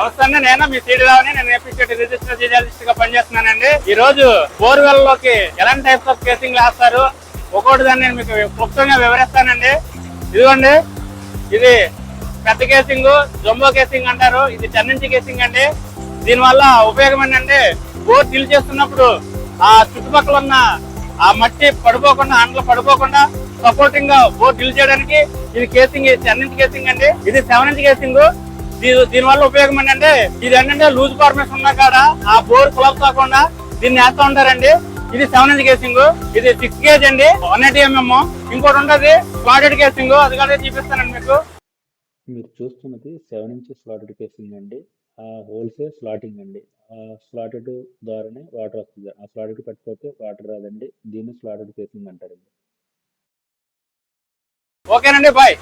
అవసరం నేను మీ సీడ్ రావని నేను ఎఫిషియెంట్ రిజిస్టర్ జియాలజిస్ట్ గా పనిచేస్తున్నానండి. ఈ రోజు బోర్వెల్ లోకి ఎలాంటి టైప్స్ ఆఫ్ కేసింగ్ వేస్తారు ఒక్కొక్కటి దాన్ని నేను మీకు క్లుప్తంగా వివరిస్తానండి. ఇదిగోండి, ఇది పెద్ద కేసింగ్, జంబో కేసింగ్ అంటారు. ఇది 10 ఇంచ్ కేసింగ్ అండి. దీని వల్ల ఉపయోగం ఏంటంటే బోర్ టిల్ చేస్తున్నప్పుడు ఆ చుట్టుపక్కల ఉన్న ఆ మట్టి పడిపోకుండా, అండ్లు పడిపోకుండా సపోర్టింగ్ గా బోర్ టిల్ చేయడానికి ఇది కేసింగ్ 10 ఇంచ్ కేసింగ్ అండి. ఇది 7 ఇంచ్ కేసింగ్. దీని వల్ల ఉపయోగం ఏంటంటే ఇది ఏంటంటే లూజ్ ఫార్మేషన్ ఉన్నా కాడ ఆ బోర్ కొలాప్స్ కాకుండా దీన్ని వేస్తూ ఉంటారండి. ఇది 7 ఇంచ్ కేసింగ్. ఇది 6 గేజ్ అండి, 180 mm. ఇంకోటి ఉంటుంది స్లాటెడ్ కేసింగ్, అది కూడా చూపిస్తానండి మీకు. మీరు చూస్తున్నది 7 ఇంచ్ స్లాటెడ్ కేసింగ్ అండి. ఆ హోల్సే స్లాటింగ్ అండి. ఆ స్లాటెడ్ ద్వారానే వాటర్ వస్తుంది. ఆ స్లాటెడ్ పెట్టకపోతే వాటర్ రాదండి. దీన్ని స్లాటెడ్ కేసింగ్ అంటారండి. ఓకేనండి, బాయ్.